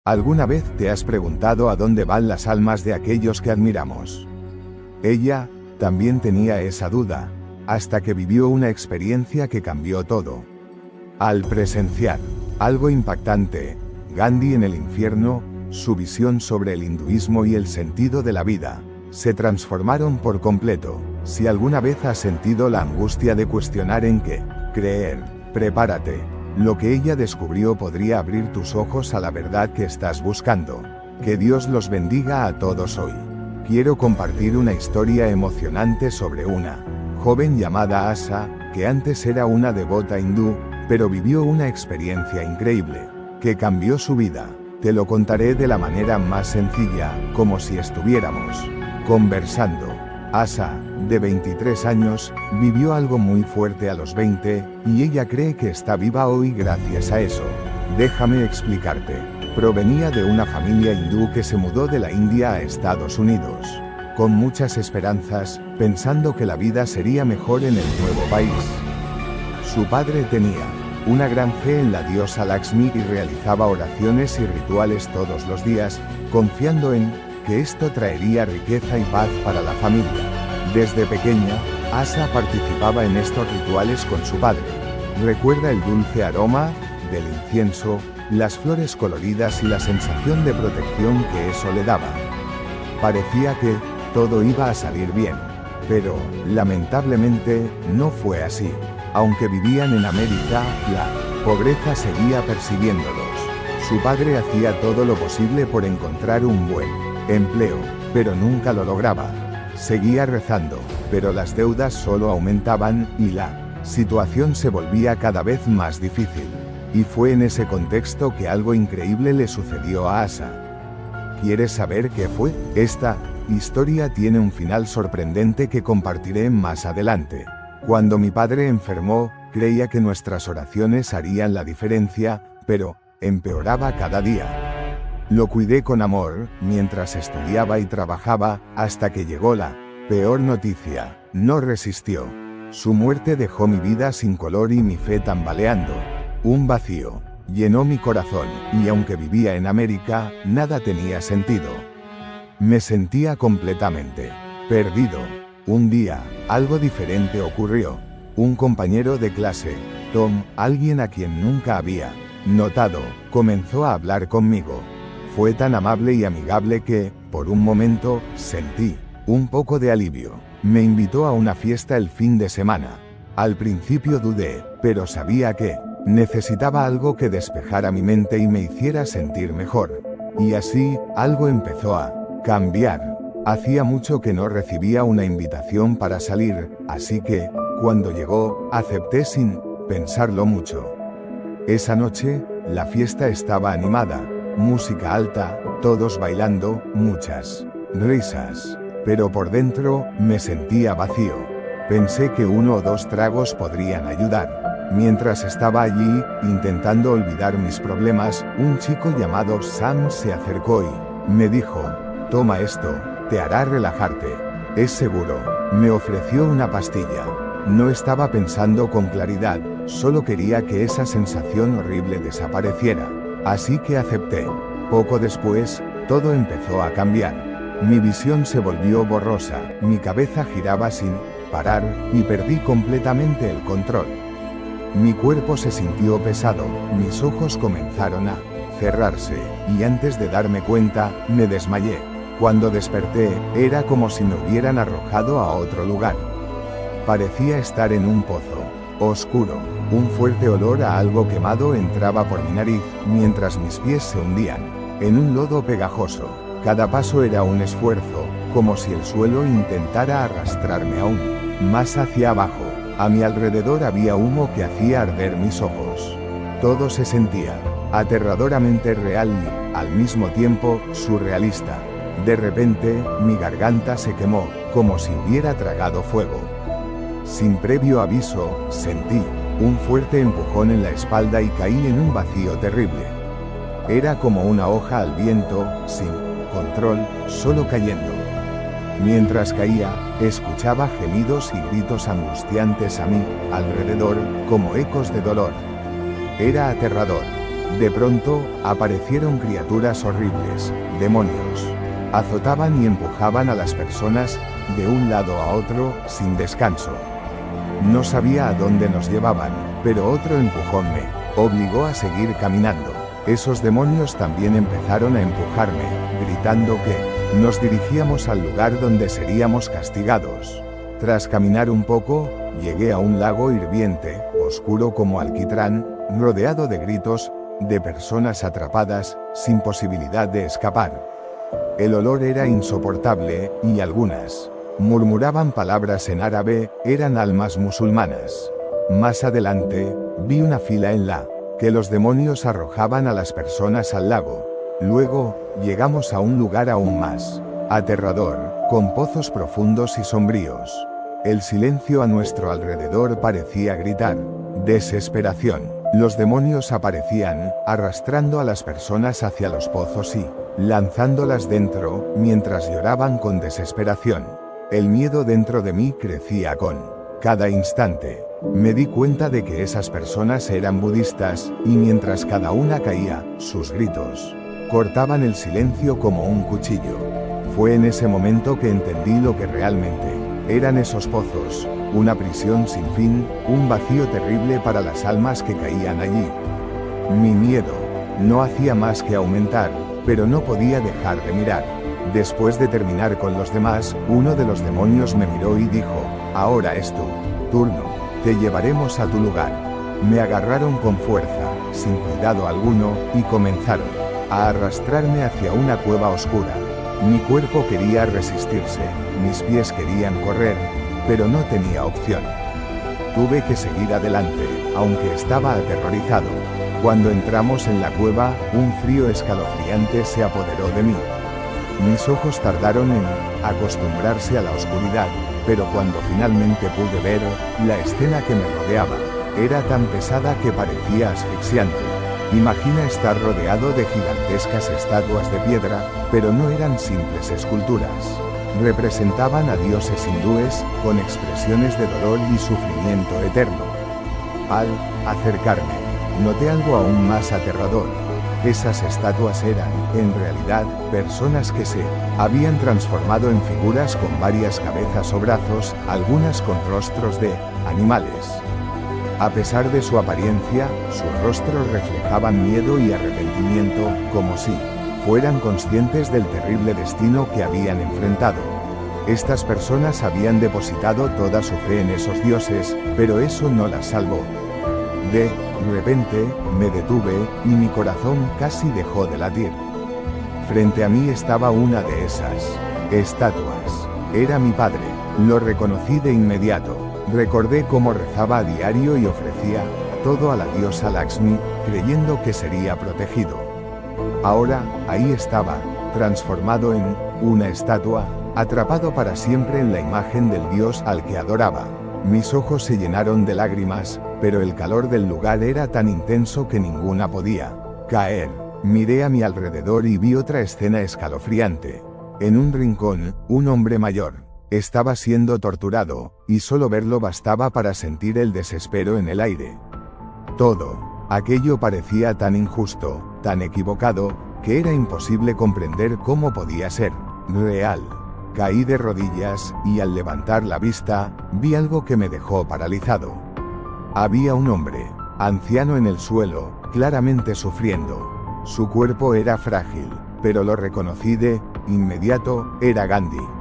¿Alguna vez te has preguntado a dónde van las almas de aquellos que admiramos? Ella también tenía esa duda, hasta que vivió una experiencia que cambió todo. Al presenciar algo impactante, Gandhi en el infierno, su visión sobre el hinduismo y el sentido de la vida, se transformaron por completo. Si alguna vez has sentido la angustia de cuestionar en qué creer, prepárate. Lo que ella descubrió podría abrir tus ojos a la verdad que estás buscando. Que Dios los bendiga a todos hoy. Quiero compartir una historia emocionante sobre una joven llamada Asa, que antes era una devota hindú, pero vivió una experiencia increíble, que cambió su vida. Te lo contaré de la manera más sencilla, como si estuviéramos conversando. Asa, de 23 años, vivió algo muy fuerte a los 20, y ella cree que está viva hoy gracias a eso. Déjame explicarte. Provenía de una familia hindú que se mudó de la India a Estados Unidos, con muchas esperanzas, pensando que la vida sería mejor en el nuevo país. Su padre tenía una gran fe en la diosa Lakshmi y realizaba oraciones y rituales todos los días, confiando en que esto traería riqueza y paz para la familia. Desde pequeña, Asa participaba en estos rituales con su padre. Recuerda el dulce aroma del incienso, las flores coloridas y la sensación de protección que eso le daba. Parecía que todo iba a salir bien, pero, lamentablemente, no fue así. Aunque vivían en América, la pobreza seguía persiguiéndolos. Su padre hacía todo lo posible por encontrar un buen empleo, pero nunca lo lograba. Seguía rezando, pero las deudas solo aumentaban, y la situación se volvía cada vez más difícil. Y fue en ese contexto que algo increíble le sucedió a Asa. ¿Quieres saber qué fue? Esta historia tiene un final sorprendente que compartiré más adelante. Cuando mi padre enfermó, creía que nuestras oraciones harían la diferencia, pero empeoraba cada día. Lo cuidé con amor, mientras estudiaba y trabajaba, hasta que llegó la peor noticia. No resistió. Su muerte dejó mi vida sin color y mi fe tambaleando. Un vacío llenó mi corazón, y aunque vivía en América, nada tenía sentido. Me sentía completamente perdido. Un día, algo diferente ocurrió. Un compañero de clase, Tom, alguien a quien nunca había notado, comenzó a hablar conmigo. Fue tan amable y amigable que, por un momento, sentí un poco de alivio. Me invitó a una fiesta el fin de semana. Al principio dudé, pero sabía que necesitaba algo que despejara mi mente y me hiciera sentir mejor. Y así, algo empezó a cambiar. Hacía mucho que no recibía una invitación para salir, así que, cuando llegó, acepté sin pensarlo mucho. Esa noche, la fiesta estaba animada. Música alta, todos bailando, muchas risas. Pero por dentro, me sentía vacío. Pensé que 1 o 2 tragos podrían ayudar. Mientras estaba allí, intentando olvidar mis problemas, un chico llamado Sam se acercó y me dijo: «Toma esto, te hará relajarte. Es seguro». Me ofreció una pastilla. No estaba pensando con claridad, solo quería que esa sensación horrible desapareciera. Así que acepté. Poco después, todo empezó a cambiar. Mi visión se volvió borrosa, mi cabeza giraba sin parar, y perdí completamente el control. Mi cuerpo se sintió pesado, mis ojos comenzaron a cerrarse, y antes de darme cuenta, me desmayé. Cuando desperté, era como si me hubieran arrojado a otro lugar. Parecía estar en un pozo oscuro. Un fuerte olor a algo quemado entraba por mi nariz, mientras mis pies se hundían en un lodo pegajoso. Cada paso era un esfuerzo, como si el suelo intentara arrastrarme aún más hacia abajo. A mi alrededor había humo que hacía arder mis ojos. Todo se sentía aterradoramente real y, al mismo tiempo, surrealista. De repente, mi garganta se quemó, como si hubiera tragado fuego. Sin previo aviso, sentí un fuerte empujón en la espalda y caí en un vacío terrible. Era como una hoja al viento, sin control, solo cayendo. Mientras caía, escuchaba gemidos y gritos angustiantes a mi alrededor, como ecos de dolor. Era aterrador. De pronto, aparecieron criaturas horribles, demonios. Azotaban y empujaban a las personas, de un lado a otro, sin descanso. No sabía a dónde nos llevaban, pero otro empujón me obligó a seguir caminando. Esos demonios también empezaron a empujarme, gritando que nos dirigíamos al lugar donde seríamos castigados. Tras caminar un poco, llegué a un lago hirviente, oscuro como alquitrán, rodeado de gritos, de personas atrapadas, sin posibilidad de escapar. El olor era insoportable, y algunas murmuraban palabras en árabe, eran almas musulmanas. Más adelante, vi una fila en la que los demonios arrojaban a las personas al lago. Luego, llegamos a un lugar aún más aterrador, con pozos profundos y sombríos. El silencio a nuestro alrededor parecía gritar desesperación. Los demonios aparecían, arrastrando a las personas hacia los pozos y lanzándolas dentro, mientras lloraban con desesperación. El miedo dentro de mí crecía con cada instante. Me di cuenta de que esas personas eran budistas, y mientras cada una caía, sus gritos cortaban el silencio como un cuchillo. Fue en ese momento que entendí lo que realmente eran esos pozos, una prisión sin fin, un vacío terrible para las almas que caían allí. Mi miedo no hacía más que aumentar, pero no podía dejar de mirar. Después de terminar con los demás, uno de los demonios me miró y dijo, ahora es tu turno, te llevaremos a tu lugar. Me agarraron con fuerza, sin cuidado alguno, y comenzaron a arrastrarme hacia una cueva oscura. Mi cuerpo quería resistirse, mis pies querían correr, pero no tenía opción. Tuve que seguir adelante, aunque estaba aterrorizado. Cuando entramos en la cueva, un frío escalofriante se apoderó de mí. Mis ojos tardaron en acostumbrarse a la oscuridad, pero cuando finalmente pude ver, la escena que me rodeaba era tan pesada que parecía asfixiante. Imagina estar rodeado de gigantescas estatuas de piedra, pero no eran simples esculturas. Representaban a dioses hindúes, con expresiones de dolor y sufrimiento eterno. Al acercarme, noté algo aún más aterrador. Esas estatuas eran, en realidad, personas que se habían transformado en figuras con varias cabezas o brazos, algunas con rostros de animales. A pesar de su apariencia, sus rostros reflejaban miedo y arrepentimiento, como si fueran conscientes del terrible destino que habían enfrentado. Estas personas habían depositado toda su fe en esos dioses, pero eso no las salvó. De repente, me detuve, y mi corazón casi dejó de latir. Frente a mí estaba una de esas estatuas. Era mi padre. Lo reconocí de inmediato. Recordé cómo rezaba a diario y ofrecía todo a la diosa Lakshmi, creyendo que sería protegido. Ahora, ahí estaba, transformado en una estatua, atrapado para siempre en la imagen del dios al que adoraba. Mis ojos se llenaron de lágrimas, pero el calor del lugar era tan intenso que ninguna podía caer. Miré a mi alrededor y vi otra escena escalofriante. En un rincón, un hombre mayor estaba siendo torturado, y solo verlo bastaba para sentir el desespero en el aire. Todo aquello parecía tan injusto, tan equivocado, que era imposible comprender cómo podía ser real. Caí de rodillas, y al levantar la vista, vi algo que me dejó paralizado. Había un hombre, anciano en el suelo, claramente sufriendo. Su cuerpo era frágil, pero lo reconocí de inmediato, era Gandhi.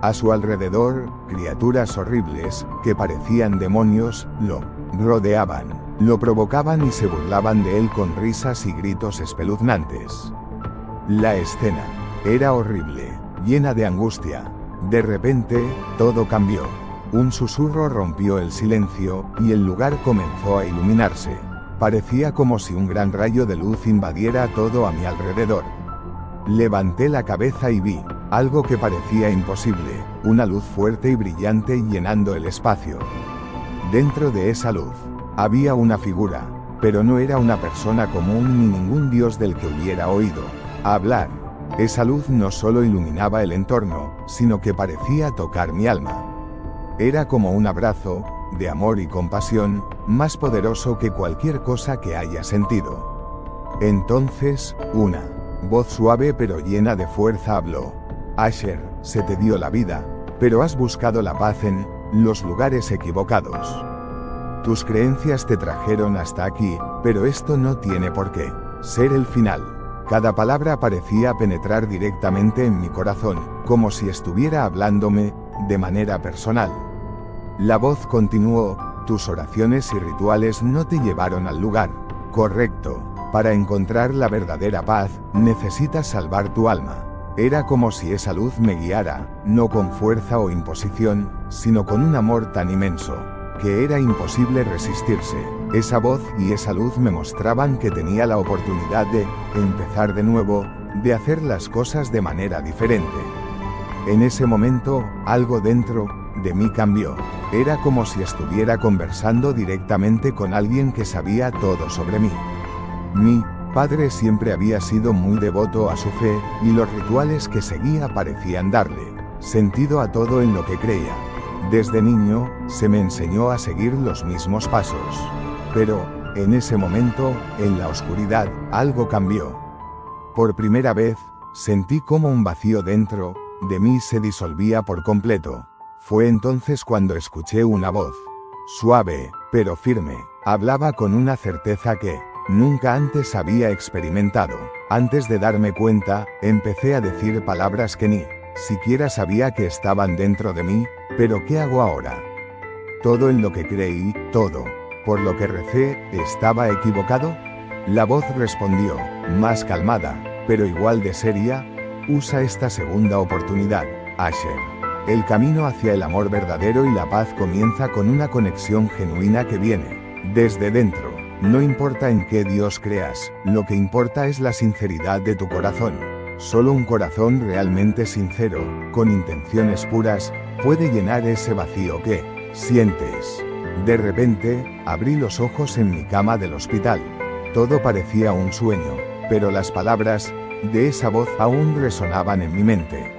A su alrededor, criaturas horribles, que parecían demonios, lo rodeaban, lo provocaban y se burlaban de él con risas y gritos espeluznantes. La escena era horrible, llena de angustia. De repente, todo cambió. Un susurro rompió el silencio, y el lugar comenzó a iluminarse. Parecía como si un gran rayo de luz invadiera todo a mi alrededor. Levanté la cabeza y vi algo que parecía imposible, una luz fuerte y brillante llenando el espacio. Dentro de esa luz, había una figura, pero no era una persona común ni ningún dios del que hubiera oído hablar. Esa luz no solo iluminaba el entorno, sino que parecía tocar mi alma. Era como un abrazo, de amor y compasión, más poderoso que cualquier cosa que haya sentido. Entonces, una voz suave pero llena de fuerza habló. Asher, se te dio la vida, pero has buscado la paz en los lugares equivocados. Tus creencias te trajeron hasta aquí, pero esto no tiene por qué ser el final. Cada palabra parecía penetrar directamente en mi corazón, como si estuviera hablándome de manera personal. La voz continuó: tus oraciones y rituales no te llevaron al lugar correcto. Para encontrar la verdadera paz, necesitas salvar tu alma. Era como si esa luz me guiara, no con fuerza o imposición, sino con un amor tan inmenso que era imposible resistirse. Esa voz y esa luz me mostraban que tenía la oportunidad de empezar de nuevo, de hacer las cosas de manera diferente. En ese momento, algo dentro de mí cambió. Era como si estuviera conversando directamente con alguien que sabía todo sobre mí. Mi padre siempre había sido muy devoto a su fe, y los rituales que seguía parecían darle sentido a todo en lo que creía. Desde niño, se me enseñó a seguir los mismos pasos. Pero, en ese momento, en la oscuridad, algo cambió. Por primera vez, sentí como un vacío dentro de mí se disolvía por completo. Fue entonces cuando escuché una voz, suave, pero firme. Hablaba con una certeza que nunca antes había experimentado. Antes de darme cuenta, empecé a decir palabras que ni siquiera sabía que estaban dentro de mí. ¿Pero qué hago ahora? ¿Todo en lo que creí, todo por lo que recé, estaba equivocado? La voz respondió, más calmada, pero igual de seria: usa esta segunda oportunidad, Asher. El camino hacia el amor verdadero y la paz comienza con una conexión genuina que viene desde dentro. No importa en qué Dios creas, lo que importa es la sinceridad de tu corazón. Solo un corazón realmente sincero, con intenciones puras, puede llenar ese vacío que sientes. De repente, abrí los ojos en mi cama del hospital. Todo parecía un sueño, pero las palabras de esa voz aún resonaban en mi mente.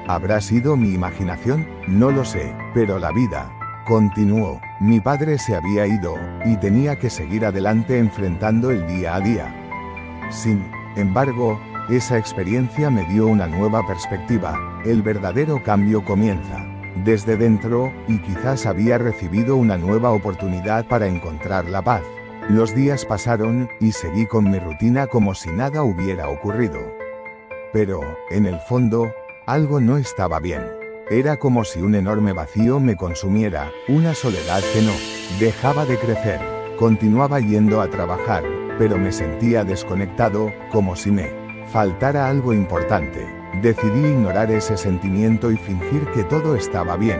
¿Habrá sido mi imaginación? No lo sé, pero la vida continuó. Mi padre se había ido, y tenía que seguir adelante enfrentando el día a día. Sin embargo, esa experiencia me dio una nueva perspectiva. El verdadero cambio comienza desde dentro, y quizás había recibido una nueva oportunidad para encontrar la paz. Los días pasaron, y seguí con mi rutina como si nada hubiera ocurrido. Pero, en el fondo, algo no estaba bien. Era como si un enorme vacío me consumiera, una soledad que no dejaba de crecer. Continuaba yendo a trabajar, pero me sentía desconectado, como si me faltara algo importante. Decidí ignorar ese sentimiento y fingir que todo estaba bien.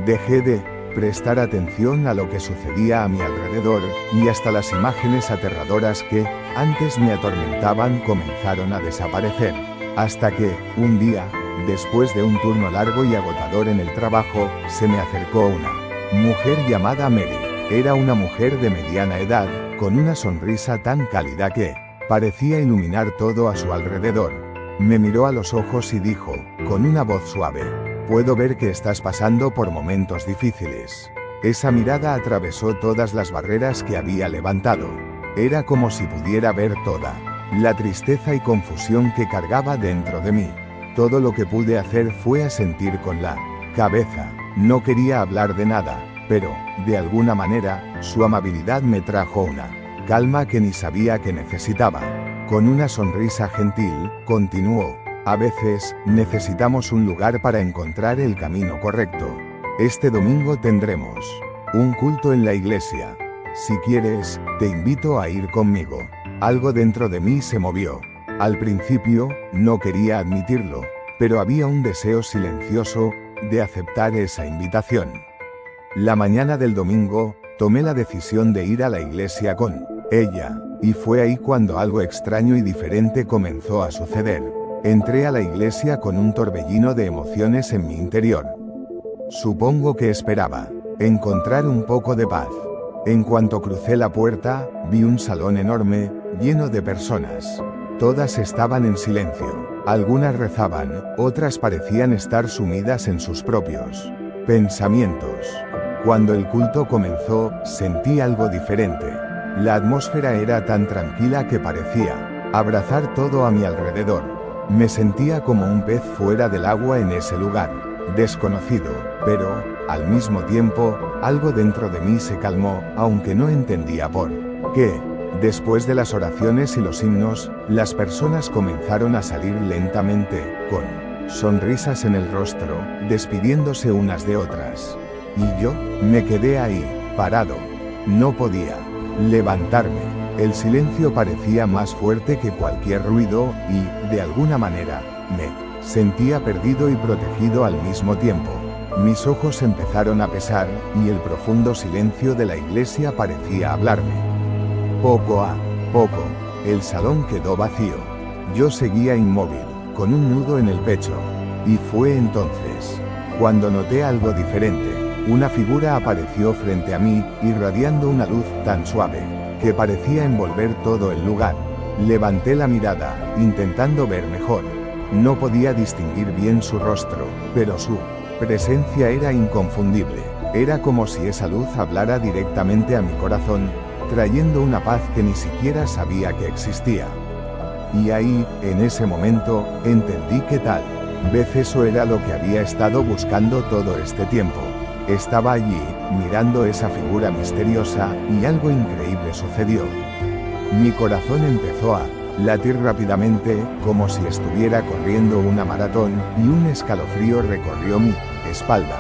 Dejé de prestar atención a lo que sucedía a mi alrededor, y hasta las imágenes aterradoras que antes me atormentaban comenzaron a desaparecer. Hasta que, un día, después de un turno largo y agotador en el trabajo, se me acercó una mujer llamada Mary. Era una mujer de mediana edad, con una sonrisa tan cálida que parecía iluminar todo a su alrededor. Me miró a los ojos y dijo, con una voz suave: puedo ver que estás pasando por momentos difíciles. Esa mirada atravesó todas las barreras que había levantado. Era como si pudiera ver toda la tristeza y confusión que cargaba dentro de mí. Todo lo que pude hacer fue asentir con la cabeza. No quería hablar de nada, pero, de alguna manera, su amabilidad me trajo una calma que ni sabía que necesitaba. Con una sonrisa gentil, continuó: a veces, necesitamos un lugar para encontrar el camino correcto. Este domingo tendremos un culto en la iglesia. Si quieres, te invito a ir conmigo. Algo dentro de mí se movió. Al principio, no quería admitirlo, pero había un deseo silencioso de aceptar esa invitación. La mañana del domingo, tomé la decisión de ir a la iglesia con ella, y fue ahí cuando algo extraño y diferente comenzó a suceder. Entré a la iglesia con un torbellino de emociones en mi interior. Supongo que esperaba encontrar un poco de paz. En cuanto crucé la puerta, vi un salón enorme, lleno de personas. Todas estaban en silencio. Algunas rezaban, otras parecían estar sumidas en sus propios pensamientos. Cuando el culto comenzó, sentí algo diferente. La atmósfera era tan tranquila que parecía abrazar todo a mi alrededor. Me sentía como un pez fuera del agua en ese lugar, desconocido, pero, al mismo tiempo, algo dentro de mí se calmó, aunque no entendía por qué. Después de las oraciones y los himnos, las personas comenzaron a salir lentamente, con sonrisas en el rostro, despidiéndose unas de otras. Y yo, me quedé ahí, parado. No podía levantarme. El silencio parecía más fuerte que cualquier ruido y, de alguna manera, me sentía perdido y protegido al mismo tiempo. Mis ojos empezaron a pesar, y el profundo silencio de la iglesia parecía hablarme. Poco a poco, el salón quedó vacío. Yo seguía inmóvil, con un nudo en el pecho. Y fue entonces cuando noté algo diferente. Una figura apareció frente a mí, irradiando una luz tan suave, que parecía envolver todo el lugar. Levanté la mirada, intentando ver mejor. No podía distinguir bien su rostro, pero su presencia era inconfundible. Era como si esa luz hablara directamente a mi corazón, trayendo una paz que ni siquiera sabía que existía. Y ahí, en ese momento, entendí que tal vez eso era lo que había estado buscando todo este tiempo. Estaba allí, mirando esa figura misteriosa, y algo increíble sucedió. Mi corazón empezó a latir rápidamente, como si estuviera corriendo una maratón, y un escalofrío recorrió mi espalda.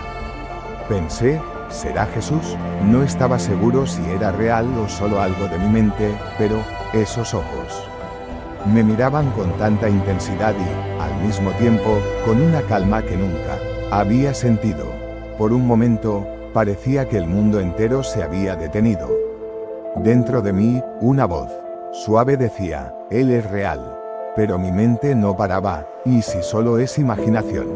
Pensé, ¿será Jesús? No estaba seguro si era real o solo algo de mi mente, pero esos ojos me miraban con tanta intensidad y, al mismo tiempo, con una calma que nunca había sentido. Por un momento, parecía que el mundo entero se había detenido. Dentro de mí, una voz suave decía, Él es real. Pero mi mente no paraba, ¿y si solo es imaginación?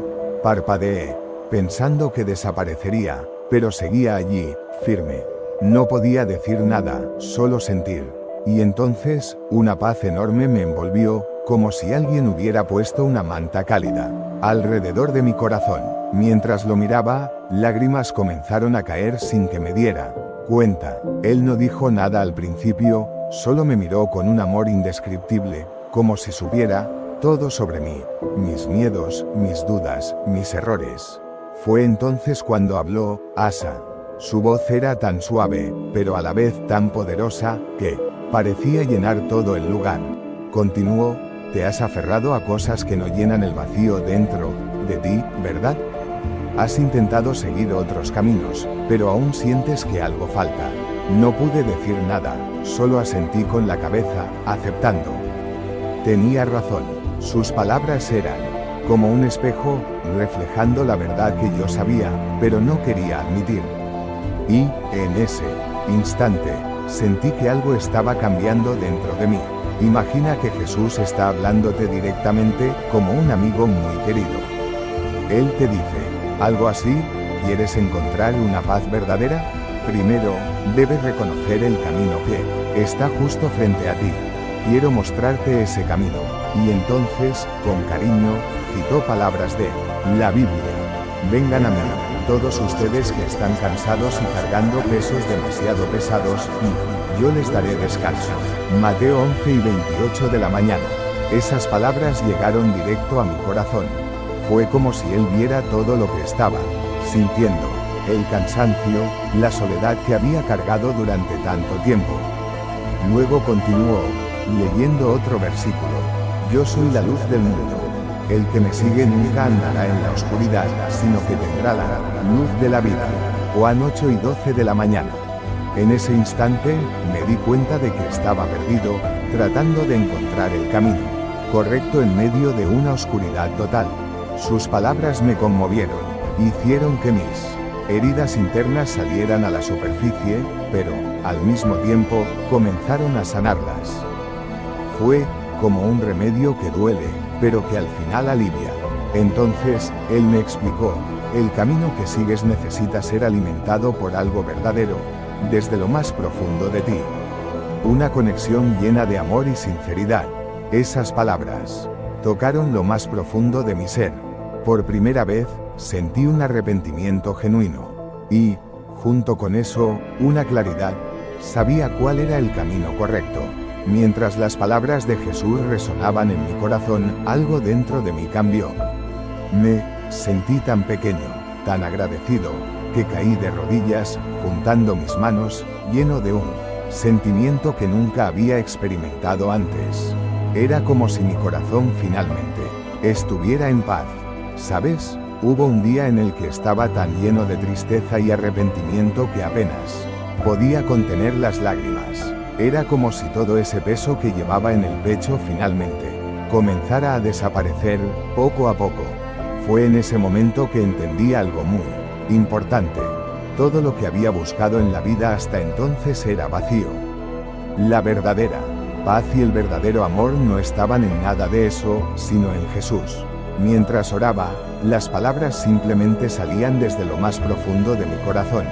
Parpadeé, pensando que desaparecería, pero seguía allí, firme. No podía decir nada, solo sentir. Y entonces, una paz enorme me envolvió, como si alguien hubiera puesto una manta cálida alrededor de mi corazón. Mientras lo miraba, lágrimas comenzaron a caer sin que me diera cuenta. Él no dijo nada al principio, solo me miró con un amor indescriptible, como si supiera todo sobre mí, mis miedos, mis dudas, mis errores. Fue entonces cuando habló, Asa. Su voz era tan suave, pero a la vez tan poderosa, que parecía llenar todo el lugar. Continuó, te has aferrado a cosas que no llenan el vacío dentro de ti, ¿verdad? Has intentado seguir otros caminos, pero aún sientes que algo falta. No pude decir nada, solo asentí con la cabeza, aceptando. Tenía razón, sus palabras eran como un espejo, reflejando la verdad que yo sabía, pero no quería admitir. Y, en ese instante, sentí que algo estaba cambiando dentro de mí. Imagina que Jesús está hablándote directamente, como un amigo muy querido. Él te dice, algo así, ¿quieres encontrar una paz verdadera? Primero, debes reconocer el camino que está justo frente a ti. Quiero mostrarte ese camino. Y entonces, con cariño, citó palabras de la Biblia. Vengan a mí, todos ustedes que están cansados y cargando pesos demasiado pesados, y yo les daré descanso. Mateo 11 y 28 de la mañana. Esas palabras llegaron directo a mi corazón. Fue como si él viera todo lo que estaba sintiendo, el cansancio, la soledad que había cargado durante tanto tiempo. Luego continuó, leyendo otro versículo. Yo soy la luz del mundo. El que me sigue nunca andará en la oscuridad, sino que tendrá la luz de la vida. Juan 8 y 12 de la mañana. En ese instante, me di cuenta de que estaba perdido, tratando de encontrar el camino correcto en medio de una oscuridad total. Sus palabras me conmovieron, hicieron que mis heridas internas salieran a la superficie, pero, al mismo tiempo, comenzaron a sanarlas. Fue como un remedio que duele, pero que al final alivia. Entonces, él me explicó, el camino que sigues necesita ser alimentado por algo verdadero, desde lo más profundo de ti. Una conexión llena de amor y sinceridad. Esas palabras tocaron lo más profundo de mi ser. Por primera vez, sentí un arrepentimiento genuino. Y, junto con eso, una claridad. Sabía cuál era el camino correcto. Mientras las palabras de Jesús resonaban en mi corazón, algo dentro de mí cambió. Me sentí tan pequeño, tan agradecido, que caí de rodillas, juntando mis manos, lleno de un sentimiento que nunca había experimentado antes. Era como si mi corazón finalmente estuviera en paz. ¿Sabes? Hubo un día en el que estaba tan lleno de tristeza y arrepentimiento que apenas podía contener las lágrimas. Era como si todo ese peso que llevaba en el pecho finalmente comenzara a desaparecer, poco a poco. Fue en ese momento que entendí algo muy importante. Todo lo que había buscado en la vida hasta entonces era vacío. La verdadera paz y el verdadero amor no estaban en nada de eso, sino en Jesús. Mientras oraba, las palabras simplemente salían desde lo más profundo de mi corazón.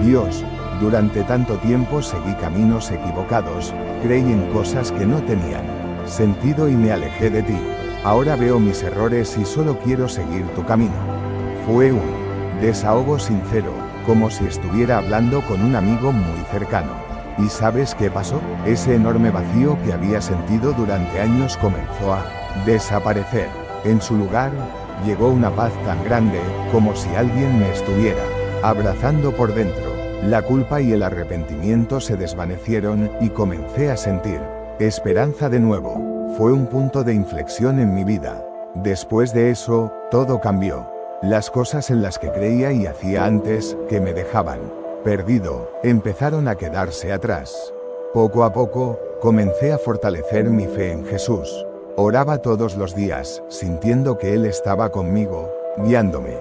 Dios, durante tanto tiempo seguí caminos equivocados, creí en cosas que no tenían sentido y me alejé de ti. Ahora veo mis errores y solo quiero seguir tu camino. Fue un desahogo sincero, como si estuviera hablando con un amigo muy cercano. ¿Y sabes qué pasó? Ese enorme vacío que había sentido durante años comenzó a desaparecer. En su lugar, llegó una paz tan grande, como si alguien me estuviera abrazando por dentro. La culpa y el arrepentimiento se desvanecieron y comencé a sentir esperanza de nuevo. Fue un punto de inflexión en mi vida. Después de eso, todo cambió. Las cosas en las que creía y hacía antes, que me dejaban perdido, empezaron a quedarse atrás. Poco a poco, comencé a fortalecer mi fe en Jesús. Oraba todos los días, sintiendo que Él estaba conmigo, guiándome.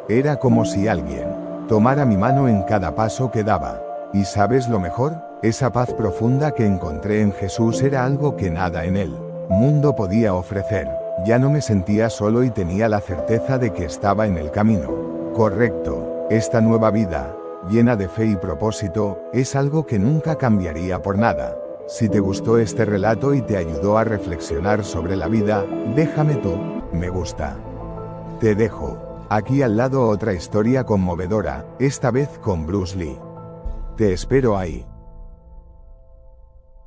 Era como si alguien tomara mi mano en cada paso que daba. ¿Y sabes lo mejor? Esa paz profunda que encontré en Jesús era algo que nada en el mundo podía ofrecer. Ya no me sentía solo y tenía la certeza de que estaba en el camino correcto. Esta nueva vida, llena de fe y propósito, es algo que nunca cambiaría por nada. Si te gustó este relato y te ayudó a reflexionar sobre la vida, déjame tu me gusta. Te dejo aquí al lado otra historia conmovedora, esta vez con Bruce Lee. Te espero ahí.